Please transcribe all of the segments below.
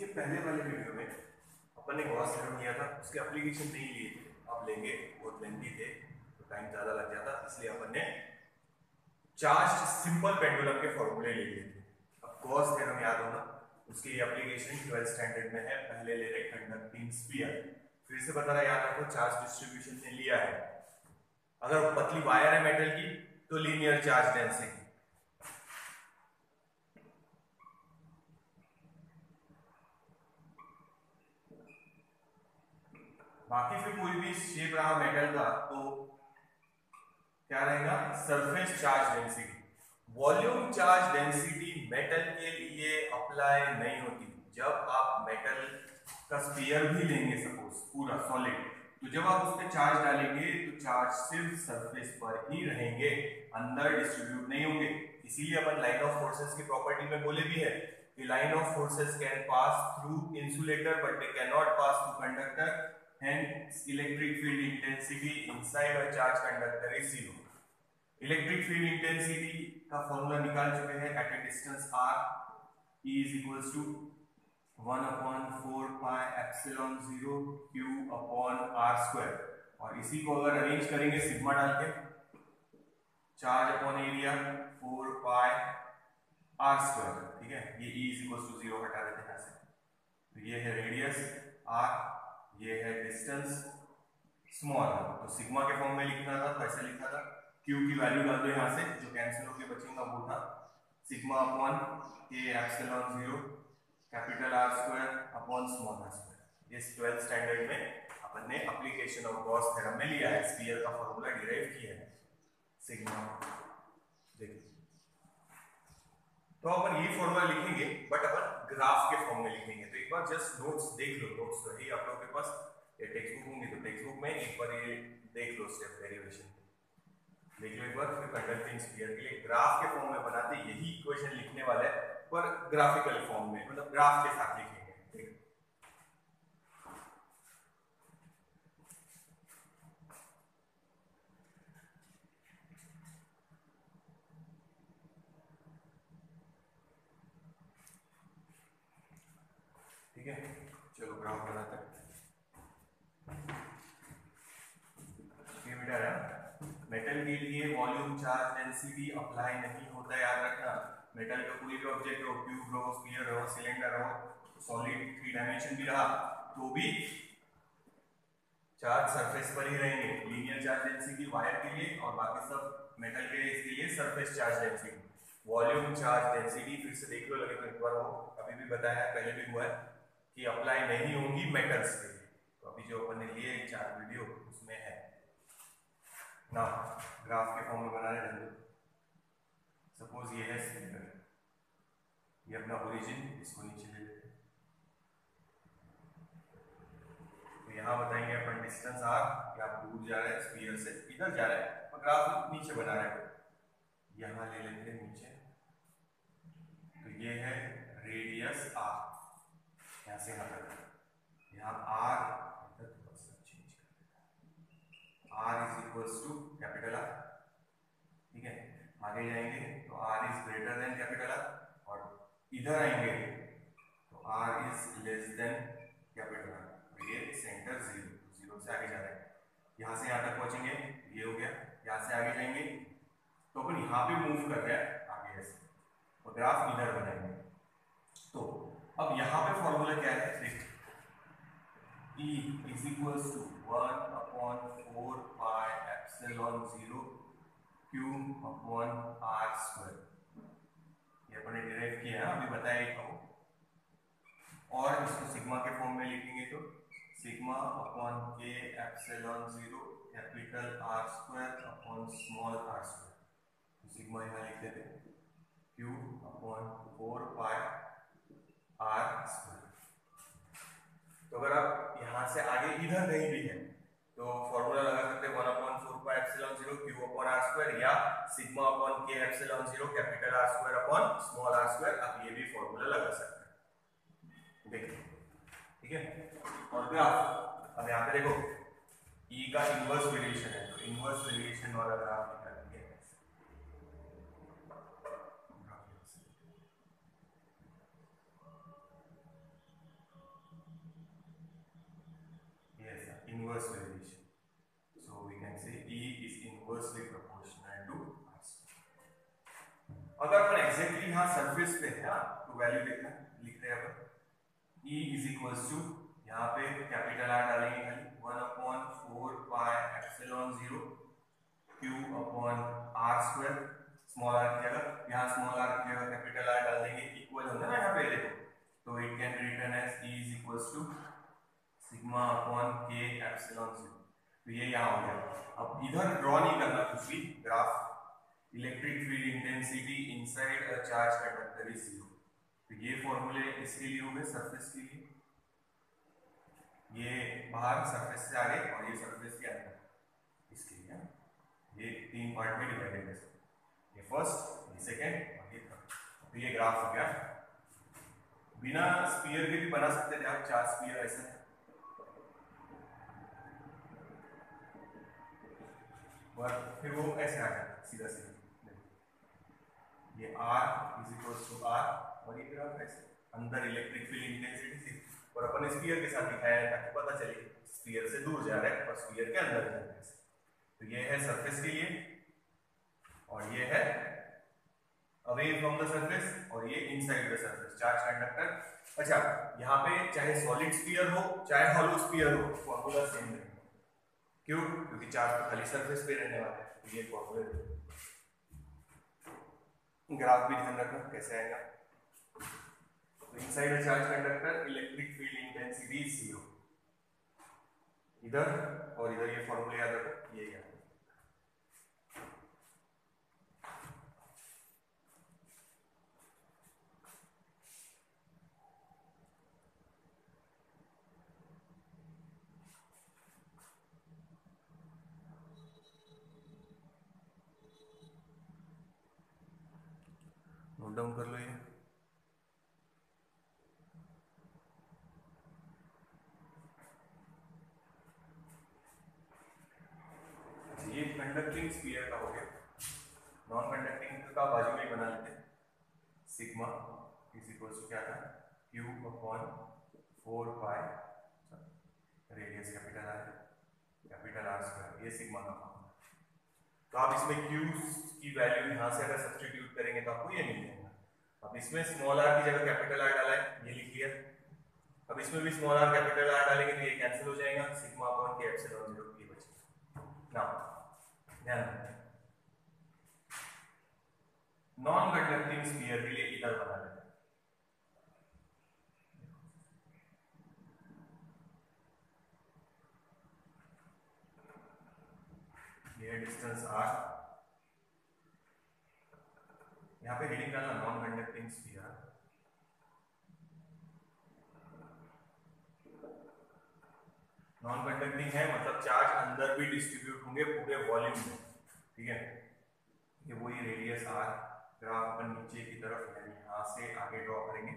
इसके पहले वाले वीडियो में अपन ने गॉस थ्योरम लिया था, उसके एप्लीकेशन नहीं लिए थे, अब लेंगे, बहुत लेंथी थे तो टाइम ज़्यादा लग जाता, इसलिए अपन ने चार्ज सिंपल पेंडुलम के फॉर्मूले ले लिए थे। अब गॉस थ्योरम याद होना, उसकी एप्लीकेशन 12th स्टैंडर्ड में है। पहले ले रहे कंडक्टिंग स्फीयर, फिर से बता रहा याद रखो, चार्ज डिस्ट्रीब्यूशन ने लिया है। अगर पतली वायर है मेटल की तो लीनियर चार्ज डेंसिटी, बाकी फिर कोई भी शेप रहा मेटल का तो क्या रहेगा, surface charge density. Volume charge density metal के लिए अप्लाई नहीं होती। जब आप मेटल का स्फीयर भी लेंगे सपोज पूरा सॉलिड, तो जब आप उस पर चार्ज डालेंगे तो चार्ज सिर्फ सरफेस पर ही रहेंगे, अंदर डिस्ट्रीब्यूट नहीं होंगे। इसीलिए अपन लाइन ऑफ फोर्सेस की प्रॉपर्टी में बोले भी है कि line of forces can pass through insulator but they can not pass through conductor, hence electric field intensity inside a charged conductor is zero. Electric field intensity का formula निकाल चुके हैं, at a distance r E is equals to 1/4 pi epsilon 0 q upon r square, और इसी को अगर arrange करेंगे sigma डाल के, charge upon area 4 pi r square, ठीक है। ये E is equals to 0 हटा देते हैं यहाँ से, तो ये है रेडियस r, ये है डिस्टेंस स्मॉल, तो सिग्मा के फॉर्म में लिखना था तो ऐसे लिखा था, Q की वैल्यू डाल दो यहाँ से, जो कैंसिल होके बचेगा वो था sigma upon k epsilon 0 capital R square upon small r square. इस 12th स्टैंडर्ड में अपन ने एप्लीकेशन ऑफ गॉस थ्योरम में लिया है, स्फीयर का फॉर्मूला डिराइव किया है सिग्मा। देखिए तो अपन ये फॉर्मूला लिखेंगे बट अपन ग्राफ के फॉर्म में लिखेंगे, तो एक बार जस्ट नोट्स देख लो, नोट्स तो है आप लोगों के पास, ये टेक्स्ट बुक होंगी तो टेक्स्ट बुक में एक बार ये देख लो, स्टेप डेरिवेशन देख लो एक बार, फिर कंडक्टिंग स्फीयर के लिए ग्राफ के फॉर्म में बनाते यही इक्वेशन लिखने वाला है, पर ग्राफिकल फॉर्म में, मतलब ग्राफ के साथ लिखेंगे। ठीक है, चलो ग्राफ बनाते हैं। ये बेटा है मेटल के लिए वॉल्यूम चार्ज डेंसिटी अप्लाई नहीं होता है, याद रखना। मेटल का कोई भी ऑब्जेक्ट हो, क्यूब हो, स्फीयर हो, सिलेंडर हो, सॉलिड 3 डायमेंशन भी रहा तो भी चार्ज सरफेस पर ही रहेंगे। लीनियर चार्ज डेंसिटी वायर के लिए और बाकी सब मेटल के लिए, इसके लिए surface charge density. Volume charge density फिर से देख लो, लगे तो एक बार वो अभी भी बताया है, पहले भी हुआ है कि अप्लाई नहीं होंगी मेटल्स के लिए, तो अभी जो अपन ने लिए 4 वीडियो उसमें है ना। ग्राफ के फॉर्म में बनाने देंगे, सपोज ये है सिलेंडर, ये अपना ओरिजिन, इसको नीचे ले लेते हैं, तो यहाँ बताएंगे अपन डिस्टेंस r, या दूर जा रहा है स्फीयर से, इधर जा रहा है और ग्राफ नीचे बना रहा है, यहाँ ले लेते हैं नीचे, तो ये है रेडियस r, यहाँ से यहाँ तक, यहाँ r R is equals to capital R, ठीक है। आगे जाएंगे तो R is greater than capital R, और इधर आएंगे तो R is less than capital R, तो ये सेंटर 0, 0 से आगे जा रहे हैं, यहाँ से यहाँ तक पहुंचेंगे, ये हो गया। यहाँ से आगे जाएंगे तो अपन यहाँ पे मूव कर रहे हैं आगे ऐसे, और ग्राफ इधर बनाएंगे। तो अब यहाँ पे फॉर्मूला क्या है, देखिए E is equals to 1/4 pi epsilon 0 q upon r square, ये अपने डिराइव किया है, अभी बताया ही था, और इसको सिग्मा के फॉर्म में लिखेंगे तो sigma upon k epsilon 0 capital R square upon small r square, तो सिग्मा यहाँ लिख देते हैं q upon 4 pi r square. तो अगर आप यहाँ से आगे इधर कहीं भी है तो फॉर्मूला लगा सकते हैं 1/4 pi epsilon 0 q upon r square, या sigma upon k epsilon 0 capital R square upon small r square, आप ये भी फॉर्मूला लगा सकते हैं, देखिए, ठीक है। और ग्राफ, अब यहाँ पे देखो E का इनवर्स वेरिएशन है, तो इनवर्स वेरिएशन वाला ग्राफ निकालेंगे, inverse variation. So we can say E is inversely proportional to R square. अगर अपन एग्जैक्टली यहाँ सरफेस पे है तो वैल्यू लिख रहे हैं अपन E is equals to यहाँ पे कैपिटल R डालेंगे खाली 1/4 pi epsilon 0 Q upon R square, small r की जगह यहाँ स्मॉल r की जगह कैपिटल R डाल देंगे, इक्वल होगा ना यहाँ पे देखो, तो it can be written as E is equals to sigma upon K epsilon 0। तो ये यहाँ हो गया। अब इधर ड्रॉ नहीं करना कुछ भी graph, electric field intensity inside a charge conductor is 0। तो ये फॉर्मूले इसके लिए हो गए सरफेस के लिए, ये बाहर सरफेस से आगे और ये सरफेस के अंदर इसके लिए, ये तीन पार्ट में डिवाइडेड है, ये फर्स्ट, ये सेकंड और ये थर्ड। तो ये ग्राफ हो गया। बिना स्फीयर के भी बना सकते थे आप, चार स्फीयर ऐसे है, और फिर वो ऐसे आ जाता सीधा सीधा, ये R is equals to R और ये ग्राफ ऐसे अंदर इलेक्ट्रिक फील्ड इंटेंसिटी थी और अपन स्फीयर के साथ दिखाया है ताकि पता चले स्फीयर से दूर जा रहा है और स्फीयर के अंदर जा रहा है। तो ये है सरफेस के लिए और ये है अवे फ्रॉम द सरफेस और ये inside the surface charge conductor. अच्छा, यहाँ पे चाहे सॉलिड स्फीयर हो चाहे हॉलो स्फीयर हो, फॉर्मूला सेम रहेगा। क्यों? क्योंकि चार्ज तो खाली सरफेस पे रहने वाला है। तो ये फॉर्मूला, ग्राफ भी ध्यान रखना कैसे आएगा। तो inside the charge conductor electric field intensity 0, इधर और इधर ये फॉर्मूला याद रखो, ये याद। नोट डाउन कर लो ये। ये कंडक्टिंग स्फीयर का हो गया। नॉन कंडक्टिंग का बाजू में बना लेते हैं। सिग्मा इज इक्वल टू क्या था, Q अपॉन 4 पाई रेडियस कैपिटल R स्क्वायर, ये सिग्मा का फॉर्मूला। तो आप इसमें Q की वैल्यू यहाँ से अगर सब्स्टिट्यूट करेंगे तो आपको ये मिल जाएगा। अब इसमें स्मॉल r की जगह कैपिटल R डाला है, ये लिख लिया। अब इसमें भी स्मॉल r कैपिटल R डालेंगे तो ये कैंसिल हो जाएगा, सिग्मा अपॉन K एप्सिलॉन 0 ये बचेगा ना। ध्यान रखना नॉन कंडक्टिंग स्फीयर के लिए इधर बना लेते हैं। ये डिस्टेंस r, यहाँ पे रीडिंग डालना non conducting sphere. Non conducting है मतलब चार्ज अंदर भी डिस्ट्रीब्यूट होंगे पूरे वॉल्यूम में, ठीक है। ये वही रेडियस r, ग्राफ अपन नीचे की तरफ यानी यहाँ से आगे ड्रॉ करेंगे।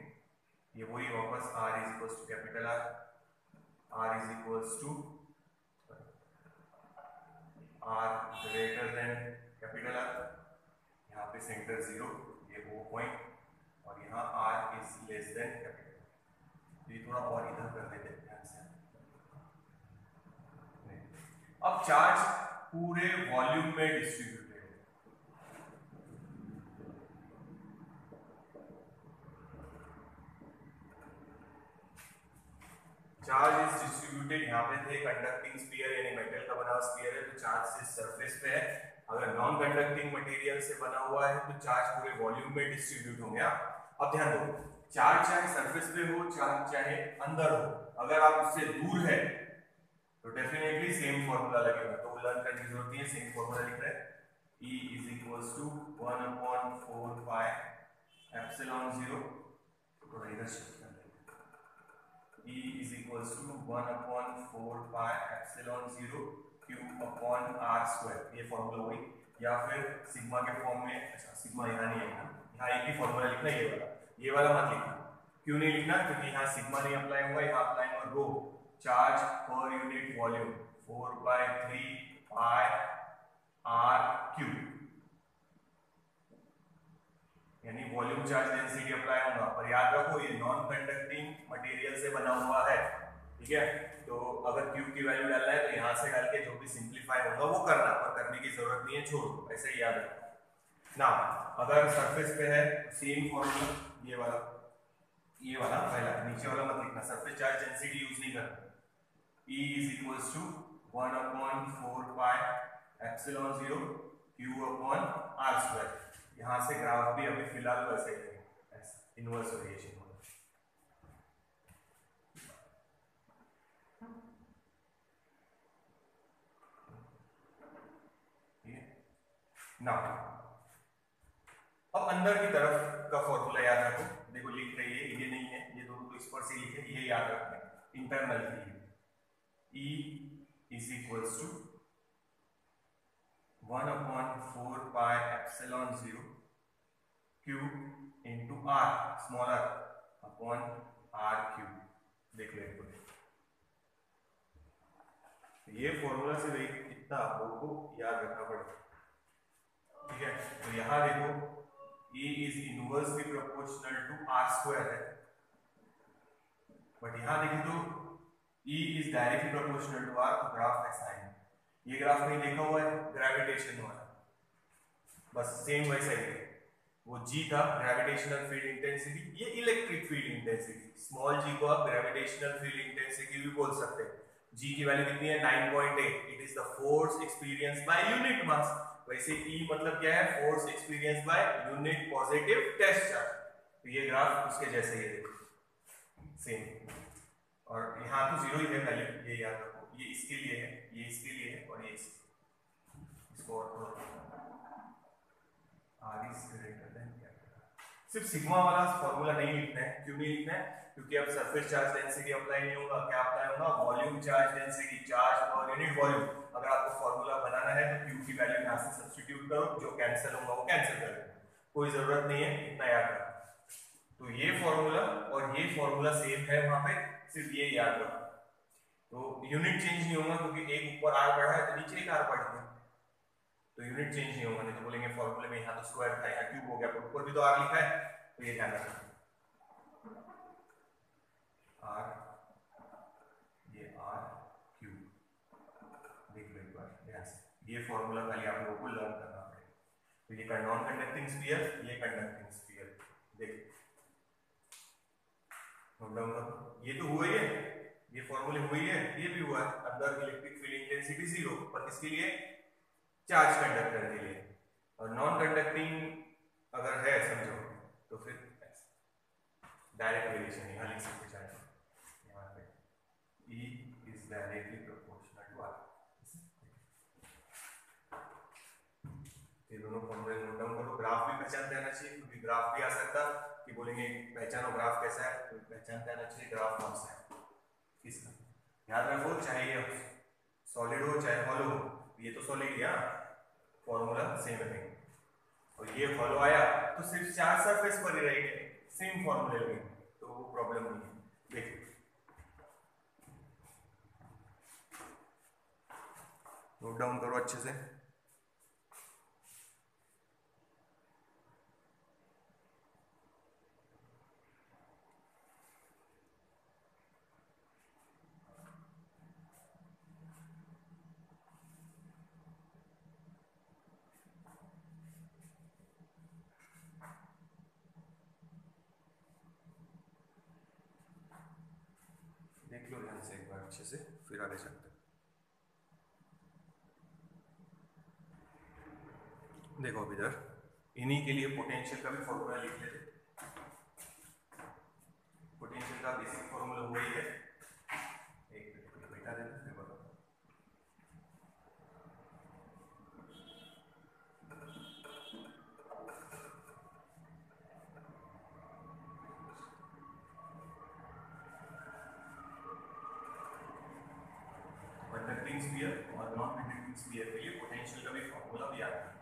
ये वही वापस r is equals to capital R is equals to R greater than capital R, यहाँ पे सेंटर 0, ये O पॉइंट, और यहाँ R is less than capital. ये थोड़ा और इधर कर देते हैं ध्यान से। अब चार्ज पूरे वॉल्यूम में डिस्ट्रीब्यूटेड है। चार्ज इज डिस्ट्रीब्यूटेड, यहाँ पे थे कंडक्टिंग स्फीयर यानी मेटल का बना हुआ स्फीयर है तो चार्ज सिर्फ सरफेस पे है। अगर नॉन कंडक्टिंग मटेरियल से बना हुआ है तो चार्ज पूरे वॉल्यूम में डिस्ट्रीब्यूट होंगे। अब ध्यान दो, चार्ज चाहे सरफेस पे हो चाहे अंदर हो, अगर आप उससे दूर है तो डेफिनेटली सेम फॉर्मूला लगेगा। तो लर्न करने की जरूरत नहीं है, सेम फॉर्मूला लिख रहे हैं। E is equals to 1/4 pi epsilon 0, तो इधर शिफ्ट कर लेंगे। E is equals to 1/4 pi epsilon 0 Q upon R square, ये फॉर्मूला वही, या फिर सिग्मा के फॉर्म में। अच्छा, सिग्मा यहाँ नहीं है, यहाँ एक ही फॉर्मूला लिखना, ये वाला मत लिखना। क्यों नहीं लिखना? क्योंकि यहाँ सिग्मा नहीं अप्लाई हुआ, यहाँ अप्लाई हुआ रो, चार्ज पर यूनिट वॉल्यूम 4/3 पाई R क्यूब, यानी वॉल्यूम चार्ज डेंसिटी अप्लाई होगा। पर याद रखो ये नॉन कंडक्टिंग मटेरियल से बना हुआ है ठीक है। तो अगर क्यू की वैल्यू डालना है तो यहाँ से डाल के जो भी सिंप्लीफाई होगा वो करना, पर करने की जरूरत नहीं है, छोड़ो, ऐसे ही याद रखो ना। अगर सरफेस पे है सेम फॉर्मूला, ये वाला पहला, नीचे वाला मत लिखना, सरफेस चार्ज डेंसिटी यूज नहीं करना। E is equals to 1 upon 4 pi epsilon 0 q upon r square। यहाँ से ग्राफ भी अभी फिलहाल वैसे ही है, इनवर्स वेरिएशन होगा। ना अब अंदर की तरफ का फॉर्मूला याद रखो, देखो लिख रही है, ये नहीं है, ये दोनों तो इस पर से लिखे, ये याद रखना है इंटरनल की। E is equals to 1 upon 4 pi epsilon 0 q into r small r upon r cube। देख लो इनको, ये फॉर्मूला से इतना आपको याद रखना पड़ेगा, ठीक है। तो यहां देखो E is inversely proportional to r square है, बट यहां देखिए तो E is directly proportional to r, तो ग्राफ ऐसा है। ये ग्राफ कहीं देखा हुआ है ग्रेविटेशन वाला, बस सेम वैसा ही है। वो G था ग्रेविटेशनल फील्ड इंटेंसिटी, ये electric field intensity, small g को आप ग्रेविटेशनल फील्ड इंटेंसिटी भी बोल सकते हैं। G की वैल्यू कितनी है 9.8, it is the force experience by unit mass. वैसे E मतलब क्या है, force experience by unit positive test charge. तो ये ग्राफ उसके जैसे ही है सेम, और यहाँ तो जीरो ही है पहले, ये याद रखो, ये इसके लिए है, ये इसके लिए है, और ये इसको और आर इज ग्रेटर देन क्या, सिर्फ सिग्मा वाला फॉर्मूला नहीं लिखना है। क्यों नहीं लिखना है, क्योंकि अब सरफेस चार्ज डेंसिटी अप्लाई नहीं होगा, क्या अप्लाई होगा, volume charge density, charge per unit volume. अगर आपको फॉर्मूला बनाना है तो क्यू की वैल्यू यहां से सब्स्टिट्यूट करो, जो कैंसिल होगा वो कैंसिल कर दो, कोई जरूरत नहीं है, इतना याद रखो। तो ये फॉर्मूला और ये फॉर्मूला सेम है वहां पे, सिर्फ ये याद रखो। तो यूनिट चेंज नहीं होगा, क्योंकि एक ऊपर आर बढ़ा है तो नीचे एक आर बढ़ गया, तो यूनिट चेंज नहीं होगा। नहीं तो बोलेंगे फॉर्मूले में यहाँ तो स्क्वायर था, यहाँ क्यूब हो गया, पर ऊपर भी तो आर लिखा है, तो ये ध्यान रखना आर, ये आर क्यूब, देख लो एक बार ध्यान से, ये फॉर्मूला खाली आप लोगों को लर्न करना पड़ेगा। तो ये नॉन कंडक्टिंग स्फीयर, ये कंडक्टिंग स्फीयर, देख नोट डाउन करो, ये तो हुआ ही है, ये फॉर्मूले हुई है, ये भी हुआ है। अंदर इलेक्ट्रिक फील्ड इंटेंसिटी 0, पर किसके लिए, चार्ज कंडक्टर के लिए। और नॉन कंडक्टिंग अगर है समझो तो फिर डायरेक्ट वेरिएशन यहाँ लिख सकते हैं, यहाँ पे E is directly proportional to R। ये दोनों फॉर्मूले नोट डाउन करो, ग्राफ भी पहचानते आना चाहिए, क्योंकि ग्राफ भी आ सकता कि बोलेंगे पहचानो ग्राफ कैसा है, तो पहचानते आना चाहिए ग्राफ कौन सा है किसका। याद रखो, चाहे ये सॉलिड हो चाहे हॉलो हो, ये तो सॉलिड है, फॉर्मूला सेम है, और ये हॉलो आया तो सिर्फ चार सरफेस पर ही रहेंगे, सेम फॉर्मूले लगेंगे, तो वो प्रॉब्लम नहीं है। देखिए नोट डाउन करो अच्छे से, देख लो ध्यान से एक बार अच्छे से, फिर आगे चलते हैं। देखो अब इधर इन्हीं के लिए पोटेंशियल का भी फॉर्मूला लिख लेते। पोटेंशियल का बेसिक फॉर्मूला वही है, एक मिनट बेटा देना फिर बताओ। कंडक्टिंग स्फीयर और नॉन कंडक्टिंग स्फीयर के लिए पोटेंशियल का भी फॉर्मूला भी आता है।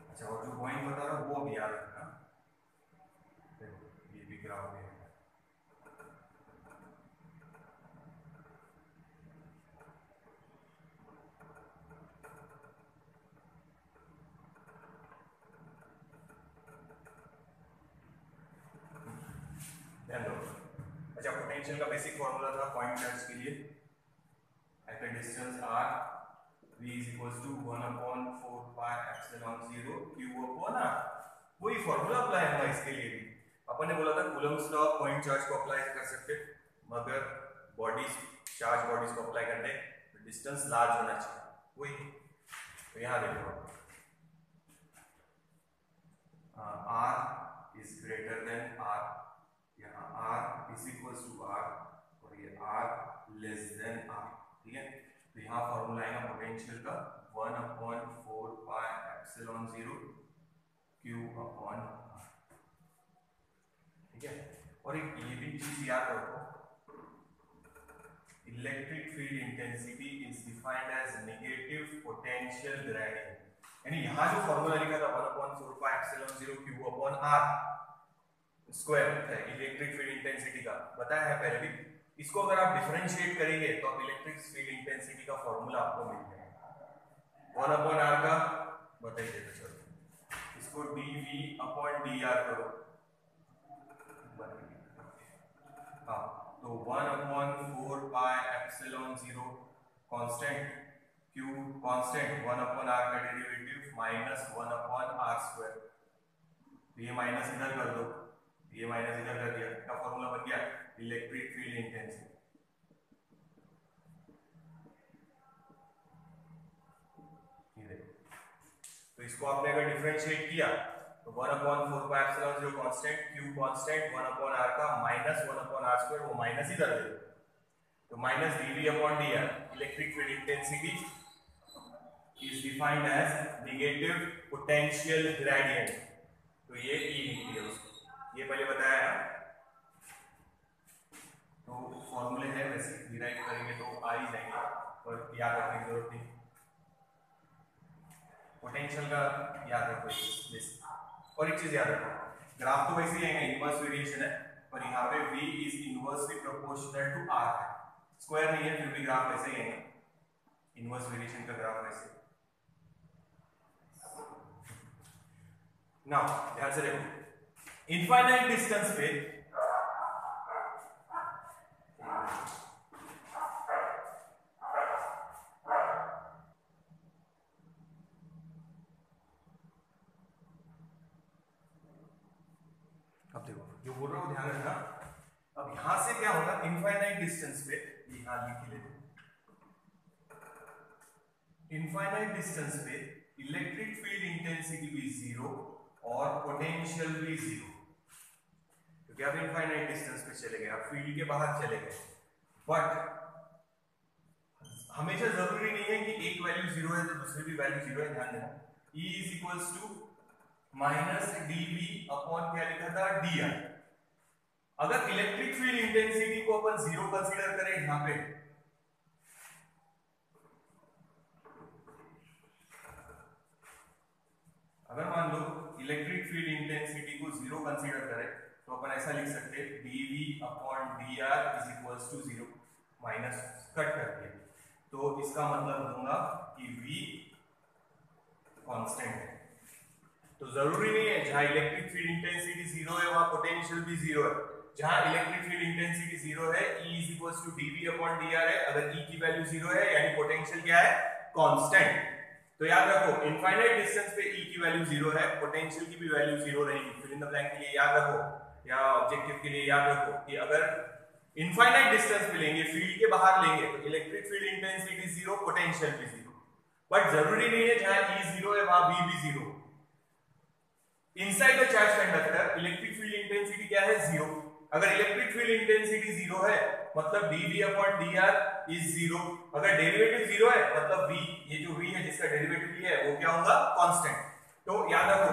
अच्छा, और जो पॉइंट बता रहा हूँ वो भी याद रखना, पोटेंशियल का बेसिक फॉर्मूला था पॉइंट चार्ज के लिए, at a distance r v is equals to 1/4 pi epsilon 0 q upon r। वही फॉर्मूला अप्लाई होगा इसके लिए भी। अपन ने बोला था कूलम्स लॉ पॉइंट चार्ज को अप्लाई कर सकते, मगर बॉडीज चार्ज बॉडीज को अप्लाई करने तो डिस्टेंस लार्ज होना चाहिए, वही। तो यहाँ देखो r is greater than r, यहाँ r is equals to r और ये r less than r, ठीक है। तो यहाँ फॉर्मूला आएगा पोटेंशियल का 1/4 pi epsilon 0 q upon r, ठीक है। और एक ये भी चीज याद रखो, electric field intensity is defined as negative potential gradient, यानी यहाँ जो फॉर्मूला लिखा था 1/4 pi epsilon 0 q upon r square है इलेक्ट्रिक फील्ड इंटेंसिटी का, बताया है पहले भी। इसको अगर आप डिफरेंशिएट करेंगे तो आप इलेक्ट्रिक फील्ड इंटेंसिटी का फॉर्मूला आपको मिल जाएगा 1/r का, बताइए तो चलो इसको dv/dr करो, हाँ तो 1/4 pi epsilon 0 constant q constant 1/r का डेरिवेटिव माइनस 1/r स्क्वायर, ये माइनस इधर कर दो, ये माइनस इधर कर दिया, इसका फॉर्मूला बन गया इलेक्ट्रिक फील्ड इंटेंसिटी। तो इसको आपने अगर डिफरेंशिएट किया तो 1/4 pi epsilon 0 constant q constant 1/r का माइनस 1/r स्क्वायर, वो माइनस इधर दे दो तो minus dv/dr, electric field intensity is defined as negative potential gradient, तो ये E लिख दिया उसको, ये पहले बताया है। तो फॉर्मूले है वैसे डिराइव करेंगे तो आ ही जाएंगे, और याद रखने की जरूरत नहीं। पोटेंशियल का याद रखो बेसिक, और एक चीज याद रखो, ग्राफ तो वैसे ही आएगा, इनवर्स वेरिएशन है, पर यहाँ पे v is inversely proportional to r है, स्क्वायर नहीं है, फिर भी ग्राफ वैसे ही आएगा, इनवर्स वेरिएशन का ग्राफ वैसे। नाउ ध्यान से देखो, इनफाइनाइट डिस्टेंस पे अब देखो जो बोल रहा हूं ध्यान रखना। अब यहां से क्या होगा, इनफाइनाइट डिस्टेंस पे यहां लिख लेते, इनफाइनाइट डिस्टेंस पे इलेक्ट्रिक फील्ड इंटेंसिटी भी जीरो और पोटेंशियल भी जीरो, क्योंकि आप इनफाइनाइट डिस्टेंस पे चले गए, आप फील्ड के बाहर चले गए। बट हमेशा जरूरी नहीं है कि एक वैल्यू जीरो है तो दूसरी भी वैल्यू जीरो है, ध्यान देना। E is equals to minus dv upon क्या लिखा था dr। अगर इलेक्ट्रिक फील्ड इंटेंसिटी को अपन जीरो कंसीडर करें यहां पे, अगर मान लो इलेक्ट्रिक फील्ड इंटेंसिटी को जीरो कंसीडर करें तो अपन ऐसा लिख सकते हैं dv upon dr is equals to zero, minus cut कर दिया, तो इसका मतलब होगा कि v कांस्टेंट है। तो जरूरी नहीं है जहां इलेक्ट्रिक फील्ड इंटेंसिटी जीरो है वहां पोटेंशियल भी जीरो है, जहां इलेक्ट्रिक फील्ड इंटेंसिटी जीरो है E is equals to dv upon dr है, अगर E की वैल्यू जीरो है यानी पोटेंशियल क्या है, कांस्टेंट। तो याद रखो इनफाइनाइट डिस्टेंस पे E की वैल्यू जीरो है, पोटेंशियल की भी वैल्यू जीरो रहेगी। फिल इन द ब्लैंक के लिए याद रखो, या ऑब्जेक्टिव के लिए याद रखो कि अगर इनफाइनाइट डिस्टेंस पे लेंगे, फील्ड के बाहर लेंगे, तो electric field intensity zero, potential भी जीरो। बट जरूरी नहीं है जहां E जीरो है वहां V भी zero. Inside the charge conductor electric field intensity क्या है, जीरो। अगर इलेक्ट्रिक फील्ड इंटेंसिटी जीरो है मतलब dv upon dr is zero, अगर डेरिवेटिव जीरो है मतलब v, ये जो v है जिसका डेरिवेटिव लिया है वो क्या होगा, कांस्टेंट। तो याद रखो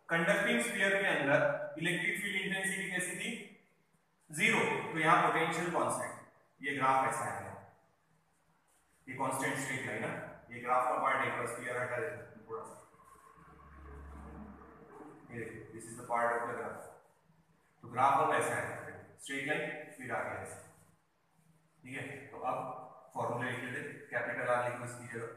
कंडक्टिंग स्फीयर के अंदर इलेक्ट्रिक फील्ड इंटेंसिटी कैसी थी, जीरो, तो यहाँ पोटेंशियल कांस्टेंट। ये ग्राफ ऐसा है, ये कांस्टेंट स्ट्रेट लाइन है, ये ग्राफ का पार्ट एक स्फीयर हटा देते हैं थोड़ा सा, ये देखो this is the part of the graph. तो ग्राफ अब ऐसा है, स्ट्रेट लाइन फिर आगे ऐसा, ठीक है। तो अब फॉर्मूला लिख लेते, कैपिटल R लिखो इसकी जगह,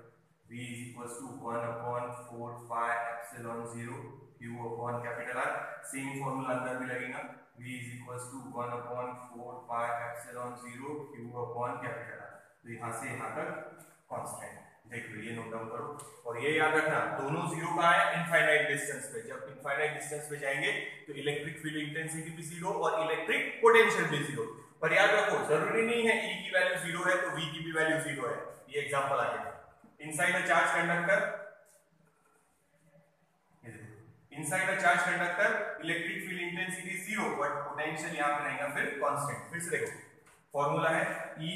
V is equals to 1/4 pi epsilon 0 Q upon capital R। Same formula अंदर भी लगेगा, v is equals to 1/4 pi epsilon 0 q upon capital R। तो यहाँ से यहाँ तक कांस्टेंट, देख लो ये नोट डाउन करो। और ये याद रखना दोनों जीरो का है इनफाइनाइट डिस्टेंस पे, जब इनफाइनाइट डिस्टेंस पे जाएंगे तो इलेक्ट्रिक फील्ड इंटेंसिटी भी जीरो और इलेक्ट्रिक पोटेंशियल भी जीरो। पर याद रखो जरूरी नहीं है E की वैल्यू जीरो है तो V की भी वैल्यू जीरो है। ये एग्जांपल आ गया, inside a charge conductor, inside a charge conductor electric field intensity zero but potential यहां पे रहेगा फिर कांस्टेंट। फिर से देखो फॉर्मूला है E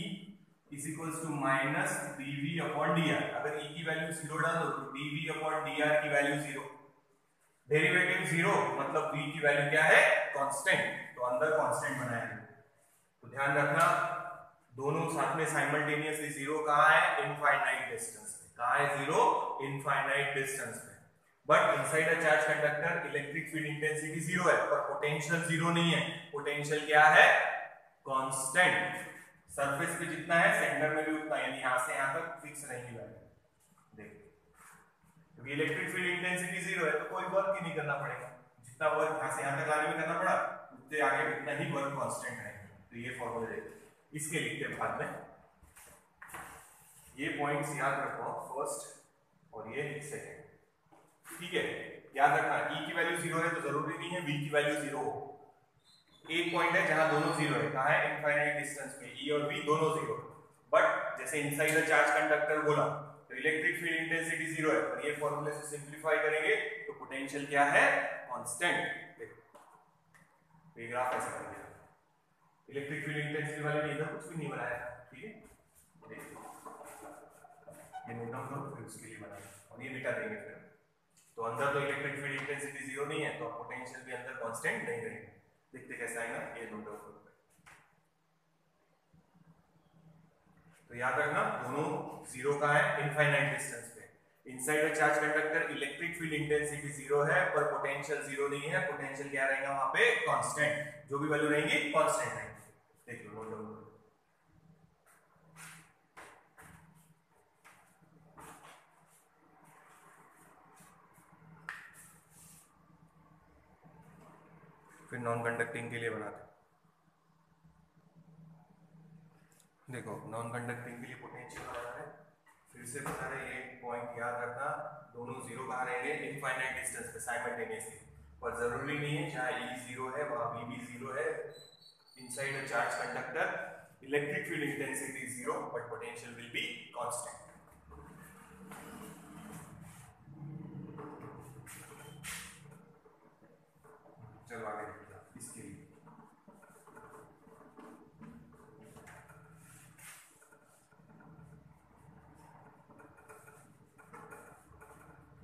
is equals to minus dv upon dr। अगर E की वैल्यू जीरो डाल दो तो dv अपॉन dr की वैल्यू जीरो, डेरिवेटिव जीरो मतलब V की वैल्यू क्या है कांस्टेंट, तो अंदर कांस्टेंट बनाएंगे। तो ध्यान रखना दोनों साथ में साइमल्टेनियसली जीरो कहां है इनफाइनाइट डिस्टेंस पे, कहां है जीरो इनफाइनाइट डिस्टेंस पे। But inside a charge conductor electric field intensity zero है पर पोटेंशियल जीरो नहीं है, पोटेंशियल क्या है कांस्टेंट। सरफेस पे जितना है सेंटर में भी उतना, यानी यहां से यहां तक फिक्स रहेगी वैल्यू। देखो क्योंकि इलेक्ट्रिक फील्ड इंटेंसिटी जीरो है तो कोई वर्क ही नहीं करना पड़ेगा, जितना वर्क यहां से यहां तक लाने में करना पड़ा उतने आगे उतना ही वर्क कांस्टेंट रहेगा। तो ये फॉर्मूला देखो, इसके लिखते हैं बाद में, ये पॉइंट्स याद रखो फर्स्ट और ये सेकंड, ठीक है। याद रखना E की वैल्यू जीरो है तो जरूरी नहीं है V की वैल्यू जीरो हो। एक पॉइंट है जहां दोनों जीरो है, कहां है इनफाइनाइट डिस्टेंस पे, E और V दोनों जीरो। बट जैसे इनसाइड द चार्ज कंडक्टर बोला तो इलेक्ट्रिक फील्ड इंटेंसिटी जीरो है, पर ये फॉर्मूले से सिंपलीफाई करेंगे तो पोटेंशियल क्या है कांस्टेंट। देखो ये ग्राफ ऐसा बन गया, इलेक्ट्रिक फील्ड इंटेंसिटी वाले ने इधर कुछ भी नहीं बनाया, ठीक है। ये नोट डाउन करो फिर उसके लिए बनाएंगे और ये मिटा देंगे फिर। तो अंदर तो इलेक्ट्रिक फील्ड इंटेंसिटी जीरो नहीं है तो पोटेंशियल भी अंदर कांस्टेंट नहीं रहेगा। देखते कैसा आएगा, ये नोट डाउन करो। तो याद रखना दोनों जीरो का है इनफाइनाइट डिस्टेंस पे। Inside the charge conductor electric field intensity zero है पर पोटेंशियल जीरो नहीं है, पोटेंशियल क्या रहेगा वहां पे कांस्टेंट, जो भी वैल्यू रहेंगी कांस्टेंट रहेंगी। देख लो नोट डाउन करो। फिर नॉन कंडक्टिंग के लिए बनाते हैं, देखो नॉन कंडक्टिंग के लिए पोटेंशियल बना है, फिर से बता रहे हैं एक पॉइंट याद रखना दोनों जीरो कहां रहेंगे इनफाइनाइट डिस्टेंस पे साइमल्टेनियसली, पर जरूरी नहीं है जहां E जीरो है वहां V भी जीरो है। Inside a charge conductor electric field intensity zero but potential will be constant. चलो आगे देखते हैं इसके लिए।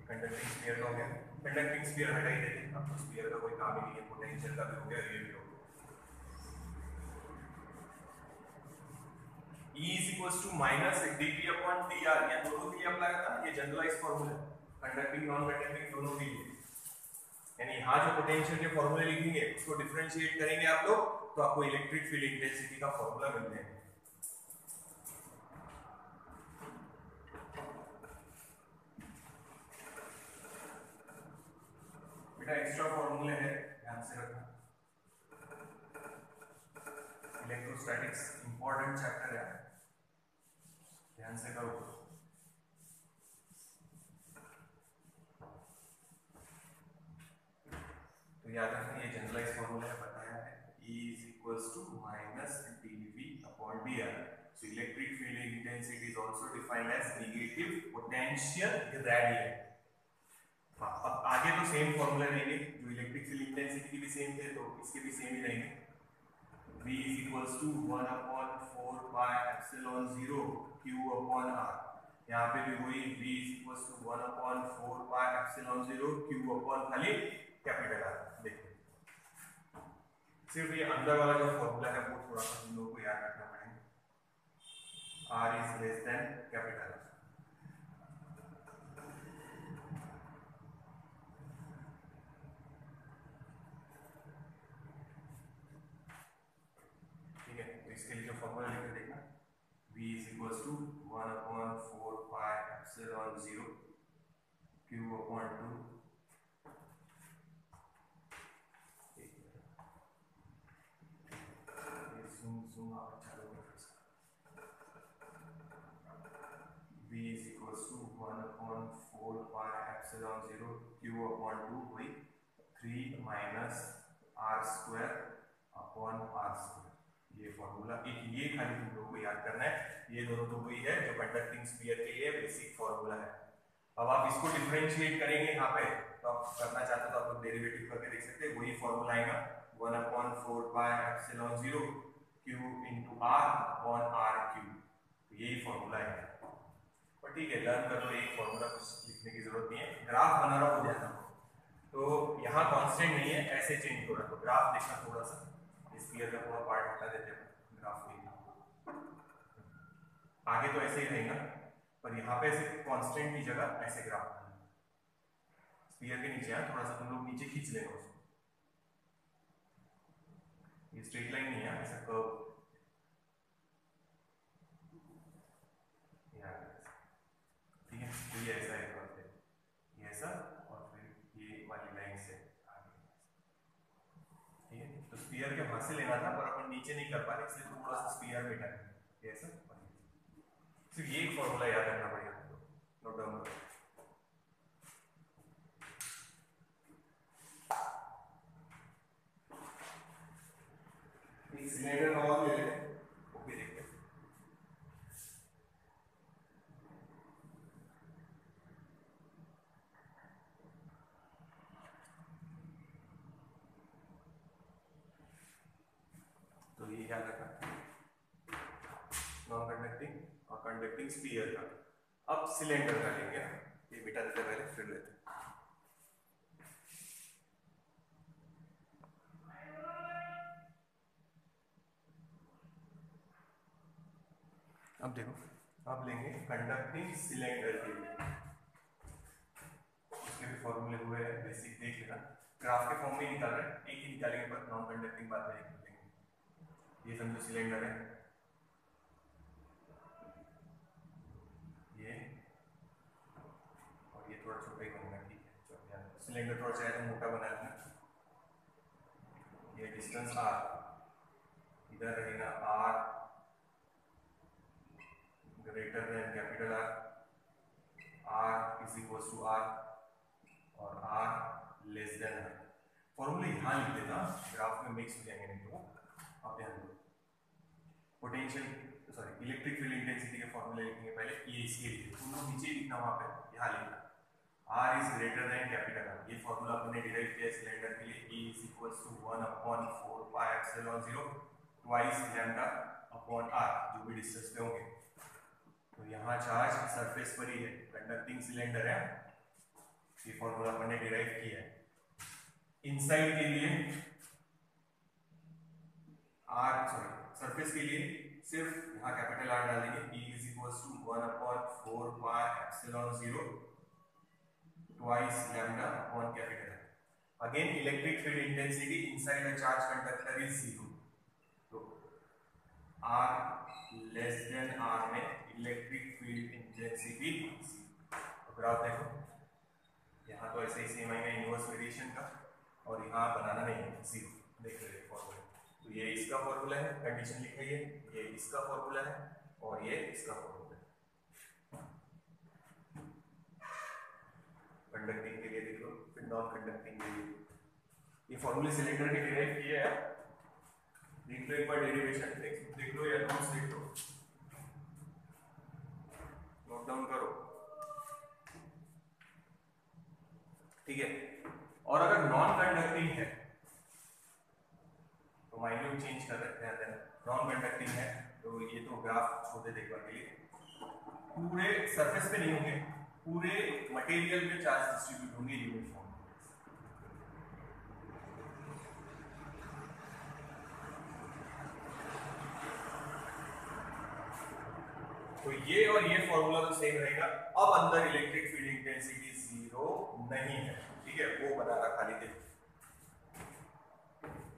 कंडक्टिंग स्फीयर का हो गया, कंडक्टिंग स्फीयर हटा ही देते हैं, अब तो स्फीयर का कोई काम ही नहीं है, पोटेंशियल का भी हो गया, ये भी हो गया। E is equals to minus dv upon dr, ये दोनों के लिए अप्लाई होता है, ये जनरलाइज फार्मूला है कंडक्टिंग नॉन कंडक्टिंग दोनों के लिए। यानी यहाँ जो पोटेंशियल के फॉर्मूले लिखेंगे उसको डिफरेंशिएट करेंगे आप लोग तो आपको इलेक्ट्रिक फील्ड इंटेंसिटी का फॉर्मूला मिल जाएगा। बेटा एक्स्ट्रा फॉर्मूले है ध्यान से रखना, इलेक्ट्रोस्टैटिक्स इंपॉर्टेंट चैप्टर है, ध्यान से करो। तो याद रखना ये जनरलाइज फॉर्मूला है, बताया है E is equals to minus dv upon dr. So electric field intensity is also defined as negative potential gradient. अब आगे तो सेम फॉर्मूला रहेंगे, जो इलेक्ट्रिक फील्ड इंटेंसिटी की भी सेम थे तो इसके भी सेम ही रहेंगे। V is equals to 1/4 pi epsilon 0 q upon r। यहाँ पे भी वही V is equals to 1/4 pi epsilon 0 q upon खाली कैपिटल R। देखो सिर्फ ये अंदर वाला जो फॉर्मूला है वो थोड़ा सा हम लोग को याद रखना पड़ेगा, R is less than capital R। इसके लिए जो फॉर्मूला लिख देखना, V is equals to 1/4 pi epsilon 0 q upon 2 3 minus R square upon R square. ये फॉर्मूला एक ये खाली तुम लोगों को याद करना है। ये दोनों तो वही है जो कंडक्टिंग स्फीयर के लिए बेसिक फॉर्मूला है। अब आप इसको डिफरेंशिएट करेंगे यहाँ पे, तो आप करना चाहते हो तो आप लोग डेरिवेटिव करके देख सकते हैं। वही फॉर्मूला आएगा 1/4 pi epsilon 0 q into r upon r cube. यही फॉर्मूला है। और ठीक है, लर्न कर लो, एक फॉर्मूला कुछ लिखने की जरूरत नहीं है। ग्राफ बना रहा हो जाता हो तो यहाँ कांस्टेंट नहीं है, ऐसे चेंज हो रहा है। तो ग्राफ देखना थोड़ा सा, स्फीयर का पूरा पार्ट हटा देते हैं, ग्राफ देखना। आगे तो ऐसे ही रहेगा, पर यहाँ पे ऐसे कांस्टेंट की जगह ऐसे ग्राफ बनाना। स्फीयर के नीचे थोड़ा सा तुम लोग नीचे खींच लेना उसको। ये स्ट्रेट लाइन नहीं है, ऐसा कर्व। ठीक है, तो ये ऐसा है कर्व, ये ऐसा, और फिर ये वाली लाइन से आगे। ठीक है, तो स्फीयर के वहां से लेना था, पर अपन नीचे नहीं कर पाए, इसलिए थोड़ा सा स्फीयर में टाइम ऐसा। सिर्फ ये एक फॉर्मूला याद रखना पड़ेगा, नोट डाउन करो। एक सिलेंडर और ले लेते हैं, वो भी देखते हैं। तो ये याद रखना, नॉन कंडक्टिंग और कंडक्टिंग स्फीयर का। अब सिलेंडर का लेंगे, ये मिटा देते पहले फिर लेते। अब देखो, अब लेंगे कंडक्टिंग सिलेंडर के लिए, उसके भी फॉर्मूले हुए हैं, बेसिक देख लेना। ग्राफ के फॉर्म में निकाल रहे हैं, एक ही निकालेंगे, पर नॉन कंडक्टिंग बाद में निकालेंगे। ये समझो सिलेंडर है, ये और ये थोड़ा छोटा ही बनेगा। ठीक है, सिलेंडर थोड़ा चाहे तो मोटा बना लेना। ये डिस्टेंस r, इधर रहेगा r greater than capital R, r is equal to r और r लेस देन r। फॉर्मूले यहाँ लिख देना, ग्राफ में मिक्स हो जाएंगे नहीं तो। अब ध्यान दो, potential sorry electric field intensity के फॉर्मूले लिखेंगे पहले। ये इसके लिए तुम लोग नीचे लिखना, वहां पे यहाँ लिखना r is greater than capital R। ये फॉर्मूला अपने डिराइव किया सिलेंडर के लिए। E is equal to 1/4 pi epsilon 0 twice lambda upon r, जो भी डिस्टेंस पे होंगे। तो यहाँ चार्ज सरफेस पर ही है, कंडक्टिंग सिलेंडर है, ये फॉर्मूला अपन ने डिराइव किया है। इनसाइड के लिए r सॉरी सरफेस के लिए सिर्फ यहाँ कैपिटल R डालेंगे। E is equal to 1/4 pi epsilon 0 twice lambda upon capital R। Again electric field intensity inside the charge conductor is 0। तो R लेस देन R में इलेक्ट्रिक फील्ड इंटेंसिटी। तो graph देखो, यहाँ तो ऐसे ही सेम आएगा इनवर्स वेरिएशन का, और यहाँ बनाना नहीं है, 0 देख लीजिए फॉर्मूला। तो ये इसका फॉर्मूला है, कंडीशन लिख रही है, ये इसका फॉर्मूला है, और ये इसका फॉर्मूला है। कंडक्टिंग के लिए देख लो, फिर नॉन कंडक्टिंग के लिए ये फॉर्मूले सिलेंडर के डिराइव किए हैं। देख लो एक बार डेरिवेशन, देख लो या नोट्स देख लो, नोट डाउन करो। ठीक है, और अगर नॉन कंडक्टिंग है तो माइन्यूट चेंज कर रहे हैं। नॉन कंडक्टिंग है तो ये तो ग्राफ छोटे देखने के लिए पूरे सरफेस पे नहीं होंगे, पूरे मटेरियल में चार्ज डिस्ट्रीब्यूट होंगे यूनिफॉर्म। तो ये और ये फॉर्मूला तो सेम रहेगा। अब अंदर इलेक्ट्रिक फील्ड इंटेंसिटी 0 नहीं है, ठीक है, वो बना रहा खाली थे,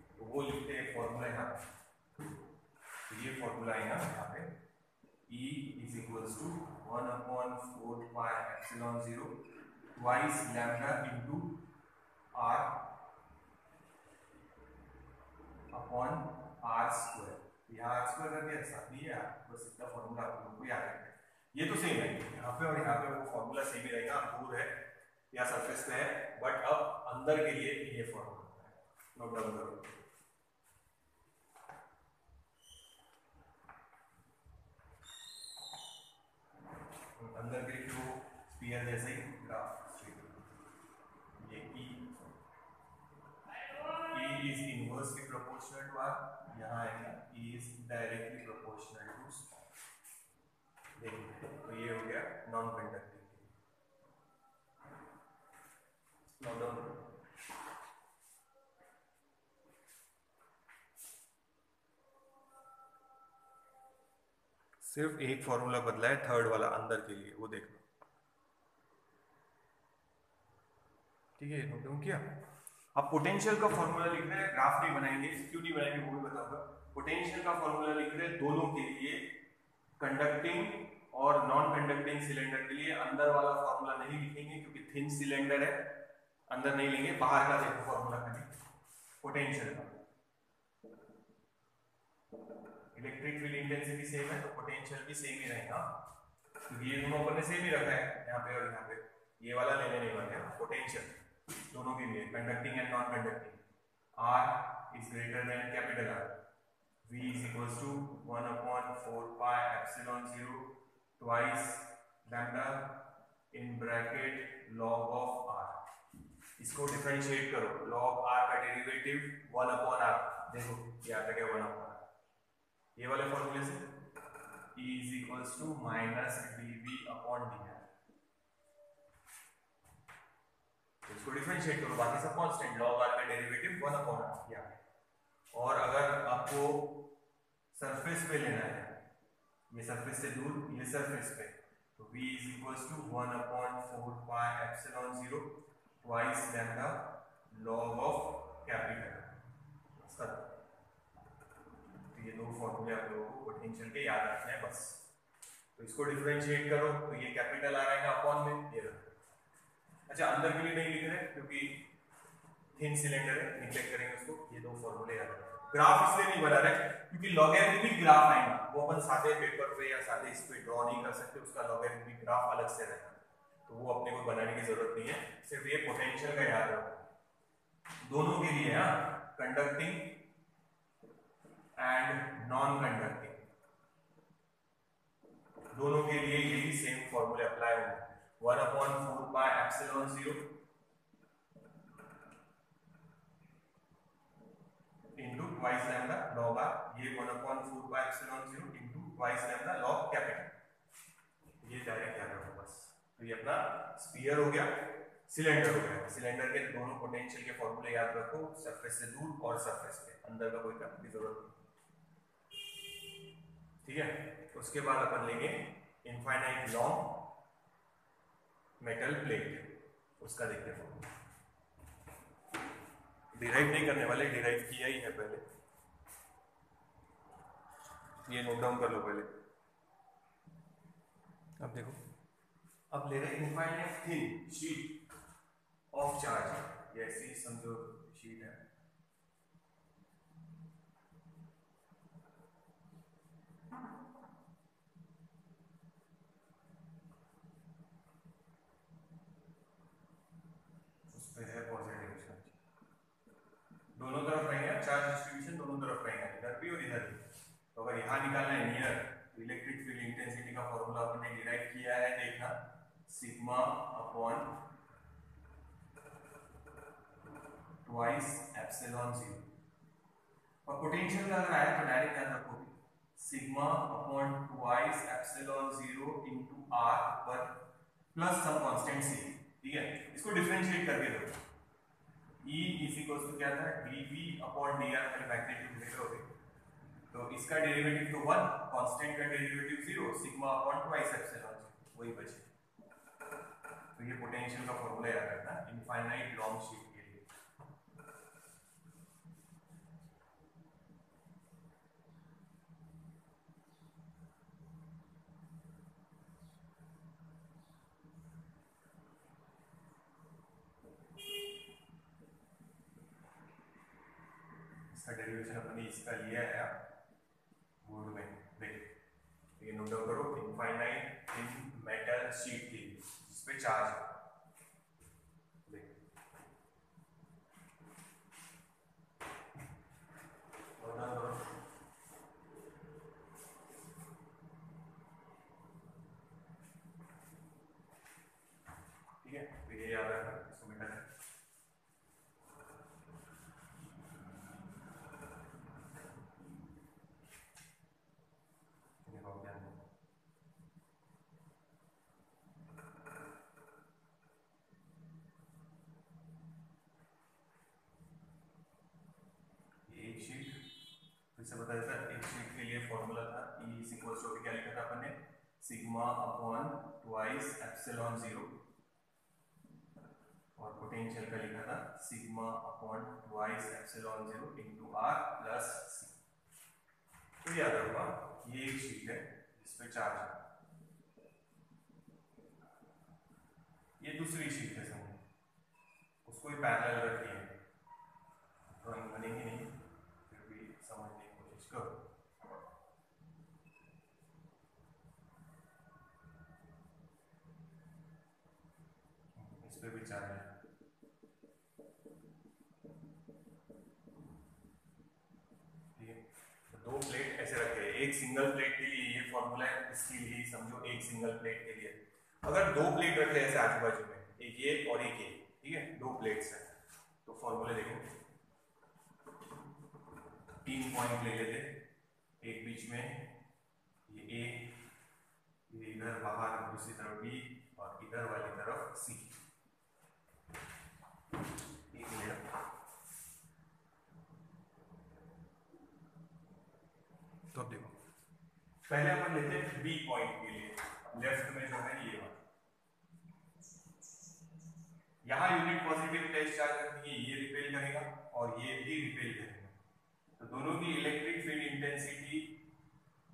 तो वो लिखते हैं फॉर्मूला यहाँ। तो ये फॉर्मूला है यहाँ पे, E is equals to 1/4 pi epsilon 0 twice lambda into R upon R square. यहाँ R स्क्वायर करके साथ ही है, बस इतना फॉर्मूला आप लोगों को याद रखना है। ये तो सेम है, यहाँ पे और यहाँ पे वो फॉर्मूला सेम ही रहेगा, दूर है या सरफेस पे है, बट अब अंदर के लिए ये फॉर्मूला है, नोट डाउन करो। अंदर के लिए क्यों स्फीयर जैसे ही ग्राफ, ये E is inversely proportional to R, यहाँ आएगा E is directly proportional to, देखिए तो ये हो गया नॉन कंडक्टिंग। नोट डाउन करो। सिर्फ एक फॉर्मूला बदला है, थर्ड वाला अंदर के लिए, वो देख लो, ठीक है, नोट डाउन किया। अब पोटेंशियल का फॉर्मूला लिख रहे हैं, ग्राफ नहीं बनाएंगे, क्यों नहीं बनाएंगे वो भी बताऊंगा। पोटेंशियल का फॉर्मूला लिख रहे हैं दोनों के लिए, कंडक्टिंग और नॉन कंडक्टिंग सिलेंडर के लिए। अंदर वाला फॉर्मूला नहीं लिखेंगे क्योंकि थिन सिलेंडर है, अंदर नहीं लेंगे, बाहर का देखो फॉर्मूला खाली पोटेंशियल का। इलेक्ट्रिक फील्ड इंटेंसिटी सेम है तो पोटेंशियल भी सेम ही रहेगा, क्योंकि ये दोनों अपन ने सेम ही रखा है यहाँ पे और यहाँ पे, ये वाला लेने नहीं वाले हैं। पोटेंशियल दोनों के लिए, conducting and non conducting, R is greater than capital R, V is equals to 1/4 pi epsilon 0 twice lambda in bracket log of R। इसको डिफरेंशिएट करो, log R का डेरिवेटिव 1/R, देखो ये आता है 1/R, ये वाले फॉर्मूले से E is equals to minus dV/dr, इसको डिफरेंशिएट करो, बाकी सब कांस्टेंट, log R का डेरिवेटिव 1/R क्या है। और अगर आपको सरफेस पे लेना है, ये सरफेस से दूर, ये सरफेस पे, तो V is equals to 1/4 pi epsilon 0 twice lambda log of capital। तो ये दो फॉर्मूले आप लोगों को पोटेंशियल के याद रखने हैं बस। तो इसको डिफरेंशिएट करो तो ये कैपिटल आ रहेगा अपॉन में, ये रखो। अच्छा, अंदर के लिए नहीं लिख रहे क्योंकि थिन सिलेंडर है, निग्लेक्ट करेंगे उसको, ये दो फॉर्मूले याद रखें। ग्राफ इसलिए नहीं बना रहे क्योंकि लॉगरिथमिक ग्राफ आएगा, वो अपन सादे पेपर पे या सादे इस पे ड्रॉ नहीं कर सकते, उसका लॉगरिथमिक ग्राफ अलग से रहेगा, तो वो अपने को बनाने की जरूरत नहीं है। सिर्फ ये पोटेंशियल का याद रखो, दोनों के लिए, हाँ, कंडक्टिंग एंड नॉन कंडक्टिंग, दोनों के लिए यही सेम फॉर्मूले अप्लाई होंगे। 1/4 pi epsilon 0 into twice lambda log R, ये 1/4 pi epsilon 0 into twice lambda log capital, ये डायरेक्ट याद रखो बस। तो ये अपना स्फीयर हो गया, सिलेंडर हो गया। सिलेंडर के दोनों पोटेंशियल के फॉर्मूले याद रखो, सरफेस से दूर और सरफेस पे, अंदर का कोई करने की जरूरत नहीं, ठीक है। उसके बाद अपन लेंगे इनफाइनाइट लॉन्ग मेटल प्लेट, उसका देखते हैं। डिराइव नहीं करने वाले, डिराइव किया ही है पहले, ये नोट डाउन कर लो पहले। अब देखो, अब ले रहे infinite thin sheet of charge, ये ऐसी समझो शीट है, है पॉजिटिव चार्ज, दोनों तरफ रहेंगे चार्ज डिस्ट्रीब्यूशन, दोनों तरफ रहेंगे, इधर भी और इधर भी। तो अगर यहाँ निकालना है नियर, तो इलेक्ट्रिक फील्ड इंटेंसिटी का फॉर्मूला आपने डिराइव किया है, देखना, सिग्मा अपॉन ट्वाइस एप्सिलॉन 0। और पोटेंशियल का अगर आया तो डायरेक्ट याद रखो, sigma upon twice epsilon 0 into r पर प्लस सम कांस्टेंट c, ठीक है। इसको डिफरेंशिएट करके दो, E इज इक्वल्स टू क्या था, dV अपॉन dr, पहले मैग्नीट्यूड लिख लोगे, तो इसका डेरिवेटिव तो 1, कांस्टेंट का derivative 0, sigma upon twice epsilon, वही बचे। तो ये पोटेंशियल का फॉर्मूला याद रखना इनफाइनाइट लॉन्ग शीट के लिए। इसका डेरिवेशन अपने इसका लिया है बोर्ड में, देखिए, ये नोट डाउन करो, इनफाइनाइट इन मेटल शीट के लिए जिसपे चार्ज है, फिर से बता देता, एक शीट के लिए फॉर्मूला था E इज इक्वल टू, क्या लिखा था अपन ने, सिग्मा अपॉन ट्वाइस एप्सिलॉन 0, और पोटेंशियल का लिखा था sigma upon twice epsilon 0 into R plus C. तो याद रखना ये एक शीट है जिसपे चार्ज है, ये दूसरी शीट है, समझो उसको ही पैरेलल रखी है, ड्राइंग बनेगी नहीं, फिर भी समझने की कोशिश करो। इस पे भी चार्ज है, ठीक है। तो दो प्लेट ऐसे रखे हैं, एक सिंगल प्लेट के लिए ये फॉर्मूला है, इसके लिए समझो एक सिंगल प्लेट के लिए। अगर दो प्लेट रखे ऐसे आजू बाजू में, एक ये और एक ये, ठीक है, दो प्लेट्स हैं, तो फॉर्मूले देखो, 3 पॉइंट ले लेते, एक बीच में ये ए, ये इधर बाहर दूसरी तरफ बी, और इधर वाली तरफ सी, एक ले। तो अब देखो, पहले अपन लेते हैं बी पॉइंट के लिए, लेफ्ट में जो है ये वाला, यहाँ यूनिट पॉजिटिव टेस्ट चार्ज रखनी है, ये रिपेल करेगा और ये भी रिपेल करेगा, तो दोनों की electric field intensity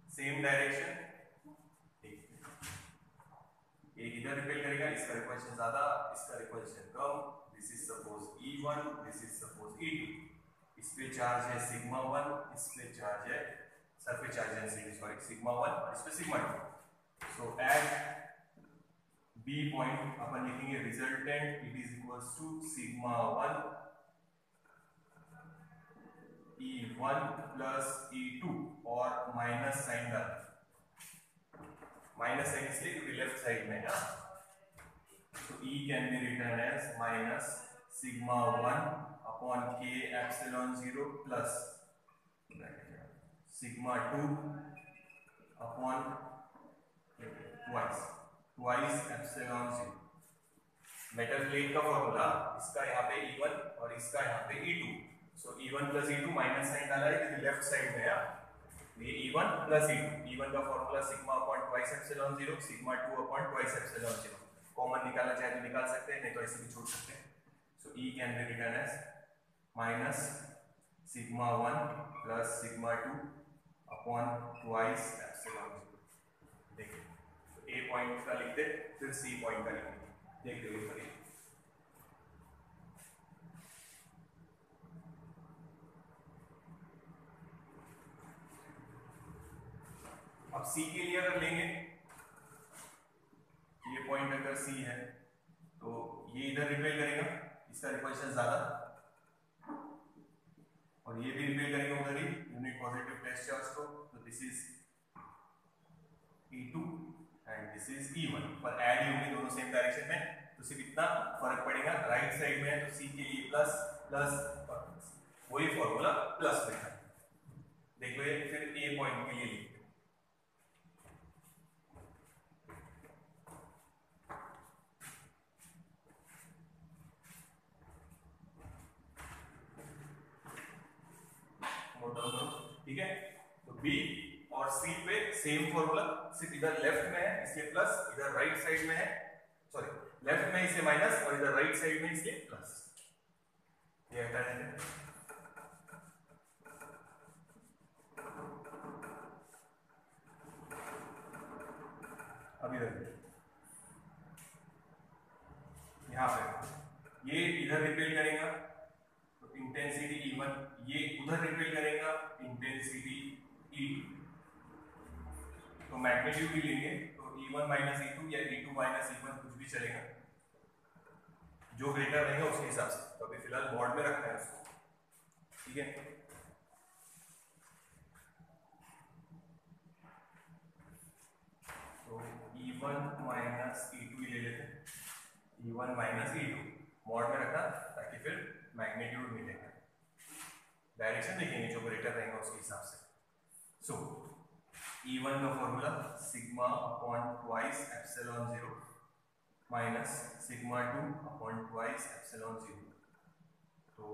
same direction, एक इधर रिपेल करेगा, इसका रिपल्शन ज्यादा, इसका repulsion come, this is suppose E1, this is suppose E2, इस पे चार्ज है सिग्मा 1, इस पे चार्ज है surface charge density sorry sigma 1, और इस पे sigma 2। So at B point अपन लिखेंगे resultant, it is equals to sigma 1 E1 plus E2, और माइनस साइन डाल, माइनस साइन इसलिए क्योंकि लेफ्ट साइड में है, तो E can be written as minus sigma 1 upon k epsilon 0 plus sigma 2 upon twice epsilon 0। Metal plate का formula, इसका यहाँ पे E1 और इसका यहाँ पे E2, सो E1 plus E2 minus sign डाला है क्योंकि लेफ्ट साइड में है, ये E1 प्लस E2, E1 का formula sigma upon twice epsilon 0, sigma 2 upon twice epsilon 0, common निकालना चाहे तो निकाल सकते हैं, नहीं तो ऐसे भी छोड़ सकते हैं। So E can be written as minus sigma 1 plus sigma 2 upon twice epsilon 0। देखिए, तो A पॉइंट का लिखते, फिर C पॉइंट का लिखते, देखते हुए करिए। अब C के लिए अगर लेंगे, ये पॉइंट अगर C है तो ये इधर रिपेल करेगा, इसका रिपल्शन ज्यादा, और ये भी रिपेल करेगा उधर ही यूनिट पॉजिटिव टेस्ट चार्ज को, तो this is E2 and this is E1, पर ऐड ही होंगे दोनों सेम डायरेक्शन में, तो सिर्फ इतना फर्क पड़ेगा, राइट साइड में है तो C के लिए प्लस प्लस और प्लस, वही फॉर्मूला प्लस में है। देख लो, ये फिर A पॉइंट के लिए लिखते, ठीक है। तो B और C पे सेम फॉर्मूला, सिर्फ इधर लेफ्ट में है इसलिए प्लस, इधर राइट साइड में है, सॉरी लेफ्ट में इसलिए माइनस, और इधर राइट साइड में इसलिए प्लस, ये हटा देंगे। अब इधर यहाँ पे ये इधर रिपेल करेगा तो इंटेंसिटी E1, ये उधर रिपेल करेगा इंटेंसिटी E2, तो मैग्नीट्यूड भी लेंगे तो E1 माइनस E2 या E2 माइनस E1 कुछ भी चलेगा, जो ग्रेटर रहेगा उसके हिसाब से, तो अभी फिलहाल बोर्ड में रखना है उसको, ठीक है। तो E1 माइनस E2 ले लेते हैं, E1 माइनस E2 मॉड में रखना ताकि फिर मैग्नीट्यूड मिलेगा, डायरेक्शन देखेंगे जो ग्रेटर रहेगा उसके हिसाब से। सो E1 का formula sigma upon twice epsilon 0 minus sigma 2 upon twice epsilon 0, तो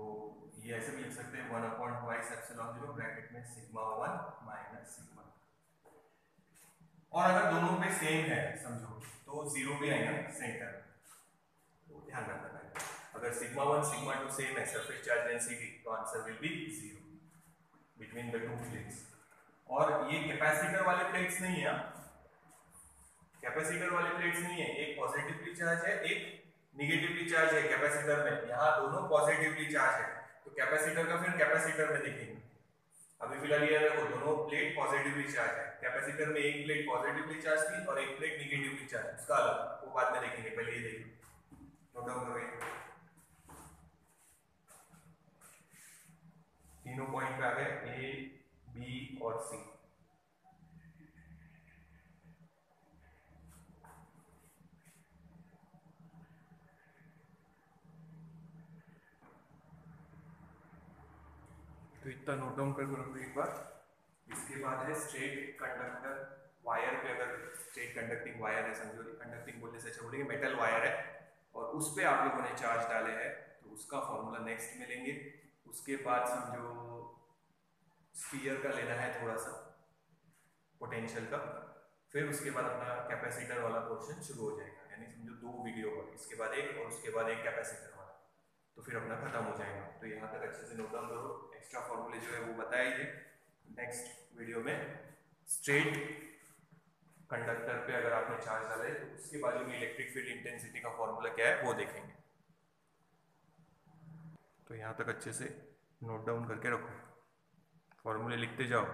ये ऐसे भी लिख सकते हैं 1/2 ब्रैकेट में σ1 माइनस σ1। और अगर दोनों पे सेम है समझो तो जीरो भी आएगा सेंटर, तो ध्यान रखना है। अगर σ1 σ2 सेम है सरफेस चार्ज डेंसिटी तो answer will be 0 between the two plates. और ये कैपेसिटर वाले प्लेट्स नहीं है, कैपेसिटर वाले प्लेट्स नहीं है, एक पॉजिटिवली चार्ज है एक निगेटिवली चार्ज है कैपेसिटर में, यहाँ दोनों पॉजिटिवली चार्ज है तो कैपेसिटर का फिर कैपेसिटर में देखेंगे। अभी फिलहाल ये देखो दोनों प्लेट पॉजिटिवली चार्ज है, कैपेसिटर में एक प्लेट पॉजिटिवली चार्ज थी और एक प्लेट निगेटिवली चार्ज, उसका अलग वो बाद में देखेंगे, पहले ये देखिए नोट डाउन करो। तीनों पॉइंट पे आ गए ए बी और सी। तो इतना नोट डाउन कर लो एक बार। इसके बाद है स्ट्रेट कंडक्टर वायर पे, अगर स्ट्रेट कंडक्टिंग वायर है समझो, कंडक्टिंग बोलने से अच्छा बोलेंगे मेटल वायर है और उस पर आप लोगों ने चार्ज डाले हैं तो उसका फॉर्मूला नेक्स्ट में लेंगे। उसके बाद समझो स्फीयर का लेना है थोड़ा सा पोटेंशियल का, फिर उसके बाद अपना कैपेसिटर वाला पोर्शन शुरू हो जाएगा, यानी समझो दो वीडियो का, इसके बाद एक और उसके बाद एक कैपेसिटर वाला, तो फिर अपना खत्म हो जाएगा। तो यहाँ तक अच्छे से नोट डाउन करो, एक्स्ट्रा फॉर्मूले जो है वो बताइए। नेक्स्ट वीडियो में स्ट्रेट कंडक्टर पे अगर आपने चार्ज डाला है तो उसके बाजू में इलेक्ट्रिक फील्ड इंटेंसिटी का फॉर्मूला क्या है वो देखेंगे। तो यहाँ तक अच्छे से नोट डाउन करके रखो, फॉर्मूले लिखते जाओ।